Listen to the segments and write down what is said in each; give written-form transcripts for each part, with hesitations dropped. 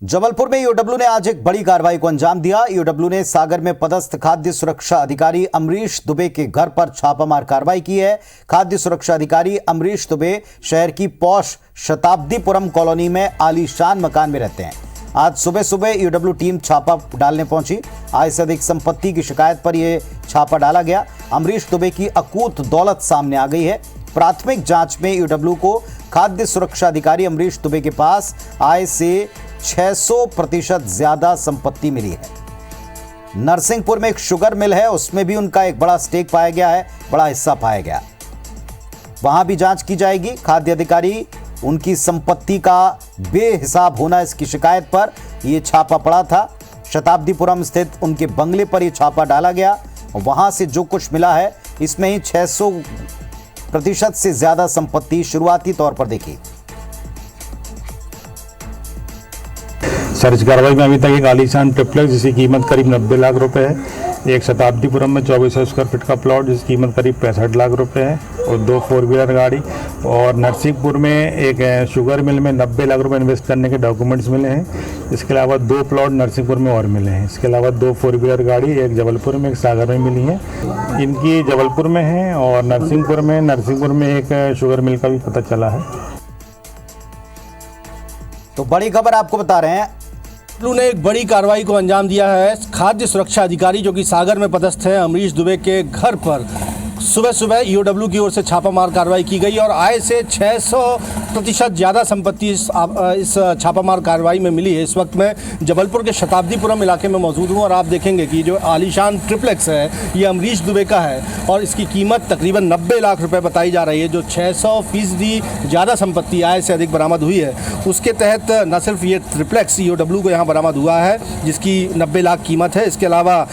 जबलपुर में ईओडब्ल्यू ने आज एक बड़ी कार्रवाई को अंजाम दिया। ईओडब्ल्यू ने सागर में पदस्थ खाद्य सुरक्षा अधिकारी अमरीश दुबे के घर पर छापामार कार्रवाई की है। खाद्य सुरक्षा अधिकारी अमरीश दुबे शहर की पौष शताब्दीपुरम कॉलोनी में आलीशान मकान में रहते हैं। आज सुबह सुबह ईओडब्ल्यू टीम छापा डालने पहुंची। आय से अधिक संपत्ति की शिकायत पर यह छापा डाला गया। अमरीश दुबे की अकूत दौलत सामने आ गई है। प्राथमिक जांच में ईओडब्ल्यू को खाद्य सुरक्षा अधिकारी अमरीश दुबे के पास आय से 600% ज्यादा संपत्ति मिली है। नरसिंहपुर में एक शुगर मिल है, उसमें भी उनका एक बड़ा स्टेक पाया गया है, बड़ा हिस्सा पाया गया। वहां भी जांच की जाएगी। खाद्य अधिकारी उनकी संपत्ति का बेहिसाब होना, इसकी शिकायत पर यह छापा पड़ा था। शताब्दीपुरम स्थित उनके बंगले पर यह छापा डाला गया और वहां से जो कुछ मिला है इसमें ही 600% से ज्यादा संपत्ति शुरुआती तौर पर देखी। सर्च कार्रवाई में अभी तक एक आलीशान ट्रिप्लेक्स जिसकी कीमत करीब 90 लाख रुपए है, एक शताब्दीपुरम में 2400 स्क्वायर फीट का प्लॉट जिसकी कीमत करीब 65 लाख रुपए है और 2 4 व्हीलर गाड़ी, और नरसिंहपुर में एक शुगर मिल में 90 लाख रुपए इन्वेस्ट करने के डॉक्यूमेंट्स मिले हैं। इसके अलावा 2 प्लॉट नरसिंहपुर में और मिले हैं। इसके अलावा 2 4 व्हीलर गाड़ी, एक जबलपुर में एक सागर में मिली है। इनकी जबलपुर में है और नरसिंहपुर में एक शुगर मिल का भी पता चला है। तो बड़ी खबर आपको बता रहे हैं, ने एक बड़ी कार्रवाई को अंजाम दिया है। खाद्य सुरक्षा अधिकारी जो कि सागर में पदस्थ है अमरीश दुबे के घर पर सुबह सुबह ईओडब्ल्यू की ओर से छापामार कार्रवाई की गई और आय से 600% ज़्यादा संपत्ति इस छापामार कार्रवाई में मिली है। इस वक्त मैं जबलपुर के शताब्दीपुरम इलाके में मौजूद हूँ और आप देखेंगे कि जो आलीशान ट्रिप्लेक्स है ये अमरीश दुबे का है और इसकी कीमत तकरीबन 90 लाख रुपए बताई जा रही है। जो 600% ज़्यादा संपत्ति आय से अधिक बरामद हुई है उसके तहत न सिर्फ ये ट्रिप्लेक्स ईओडब्ल्यू को यहाँ बरामद हुआ है जिसकी 90 लाख कीमत है, इसके अलावा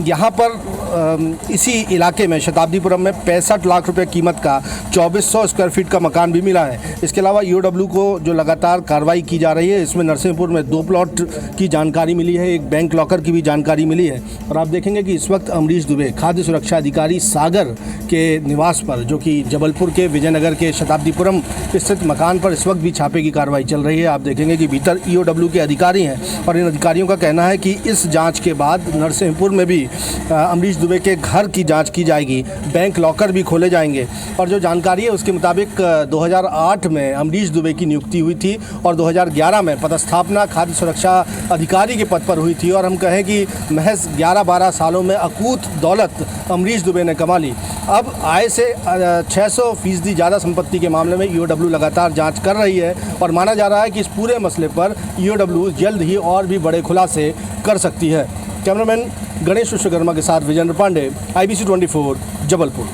यहाँ पर इसी इलाके में शताब्दीपुरम में 65 लाख रुपए कीमत का 2400 स्क्वायर फीट का मकान भी मिला है। इसके अलावा ईओडब्ल्यू को जो लगातार कार्रवाई की जा रही है इसमें नरसिंहपुर में 2 प्लॉट की जानकारी मिली है, एक बैंक लॉकर की भी जानकारी मिली है। और आप देखेंगे कि इस वक्त अमरीश दुबे खाद्य सुरक्षा अधिकारी सागर के निवास पर जो कि जबलपुर के विजयनगर के शताब्दीपुरम स्थित मकान पर इस वक्त भी छापे की कार्रवाई चल रही है। आप देखेंगे कि भीतर ईओडब्ल्यू के अधिकारी हैं और इन अधिकारियों का कहना है कि इस जाँच के बाद नरसिंहपुर में भी अमरीश दुबे के घर की जांच की जाएगी, बैंक लॉकर भी खोले जाएंगे। और जो जानकारी है उसके मुताबिक 2008 में अमरीश दुबे की नियुक्ति हुई थी और 2011 में पदस्थापना खाद्य सुरक्षा अधिकारी के पद पर हुई थी और हम कहें कि महज 11-12 सालों में अकूत दौलत अमरीश दुबे ने कमा ली। अब आय से 600% ज़्यादा संपत्ति के मामले में ईओडब्ल्यू लगातार जाँच कर रही है और माना जा रहा है कि इस पूरे मसले पर ईओडब्ल्यू जल्द ही और भी बड़े खुलासे कर सकती है। कैमरामैन गणेश विश्वकर्मा के साथ विजेंद्र पांडे, IBC 24 जबलपुर।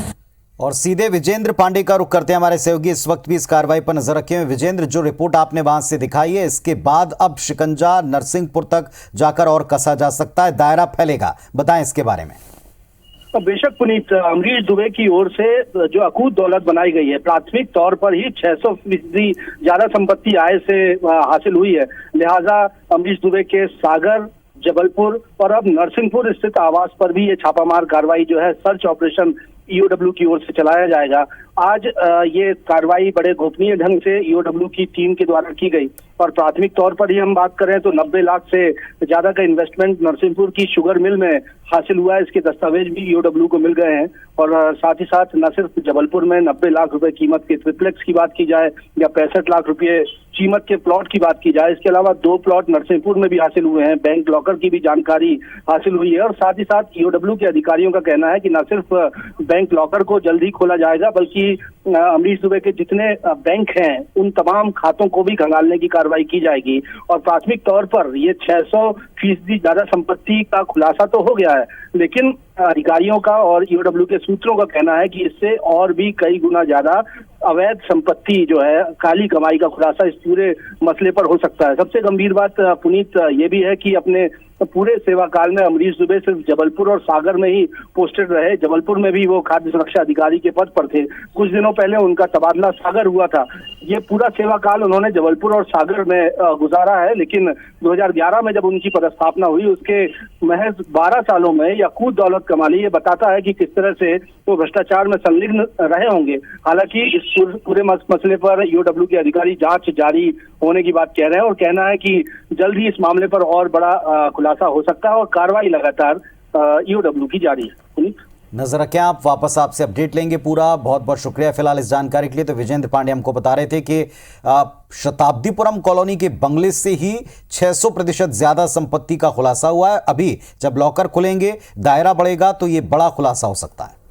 और सीधे विजेंद्र पांडे का रुख करते हैं हमारे सहयोगी इस वक्त भी इस कार्रवाई पर नजर रखे हुए। विजेंद्र, जो रिपोर्ट आपने वहां से दिखाई है इसके बाद अब शिकंजा नरसिंहपुर तक जाकर और कसा जा सकता है, दायरा फैलेगा, बताएं इसके बारे में। बेशक पुनीत, अमरीश दुबे की ओर से जो अकूत दौलत बनाई गई है प्राथमिक तौर पर ही 600% ज्यादा संपत्ति आय से हासिल हुई है। लिहाजा अमरीश दुबे के सागर, जबलपुर और अब नरसिंहपुर स्थित आवास पर भी ये छापामार कार्रवाई जो है सर्च ऑपरेशन ईओडब्ल्यू की ओर से चलाया जाएगा। आज ये कार्रवाई बड़े गोपनीय ढंग से ईओडब्ल्यू की टीम के द्वारा की गई और प्राथमिक तौर पर ही हम बात करें तो 90 लाख से ज्यादा का इन्वेस्टमेंट नरसिंहपुर की शुगर मिल में हासिल हुआ है। इसके दस्तावेज भी ईओडब्ल्यू को मिल गए हैं और साथ ही साथ न सिर्फ जबलपुर में 90 लाख रुपए कीमत के ट्रिप्लेक्स की बात की जाए या 65 लाख रुपए कीमत के प्लॉट की बात की जाए, इसके अलावा 2 प्लॉट नरसिंहपुर में भी हासिल हुए हैं, बैंक लॉकर की भी जानकारी हासिल हुई है। और साथ ही साथ ईओडब्ल्यू के अधिकारियों का कहना है कि न सिर्फ बैंक लॉकर को जल्द ही खोला जाएगा बल्कि अमरीश दुबे के जितने बैंक हैं उन तमाम खातों को भी खंगालने की कार्रवाई की जाएगी। और प्राथमिक तौर पर ये 600% ज्यादा संपत्ति का खुलासा तो हो गया है, लेकिन अधिकारियों का और ईओडब्ल्यू के सूत्रों का कहना है कि इससे और भी कई गुना ज्यादा अवैध संपत्ति जो है, काली कमाई का खुलासा इस पूरे मसले पर हो सकता है। सबसे गंभीर बात पुनीत ये भी है कि अपने पूरे सेवा काल में अमरीश दुबे सिर्फ जबलपुर और सागर में ही पोस्टेड रहे। जबलपुर में भी वो खाद्य सुरक्षा अधिकारी के पद पर थे। कुछ दिनों पहले उनका तबादला सागर हुआ था। ये पूरा सेवा काल उन्होंने जबलपुर और सागर में गुजारा है, लेकिन 2011 में जब उनकी पदस्थापना हुई उसके महज 12 सालों में ये अकूत दौलत कमा ली। ये बताता है कि किस तरह से वो भ्रष्टाचार में संलिग्न रहे होंगे। हालांकि इस पूरे मसले पर ईओडब्ल्यू के अधिकारी जांच जारी होने की बात कह रहे हैं और कहना है कि जल्द ही इस मामले पर और बड़ा खुलासा हो सकता है और कार्रवाई लगातार ईओडब्ल्यू की जारी है। पुनीत, नजर रखें आप, वापस आपसे अपडेट लेंगे पूरा। बहुत बहुत शुक्रिया फिलहाल इस जानकारी के लिए। तो विजेंद्र पांडे हमको बता रहे थे कि शताब्दीपुरम कॉलोनी के बंगले से ही 600% ज्यादा संपत्ति का खुलासा हुआ है। अभी जब लॉकर खुलेंगे, दायरा बढ़ेगा, तो ये बड़ा खुलासा हो सकता है।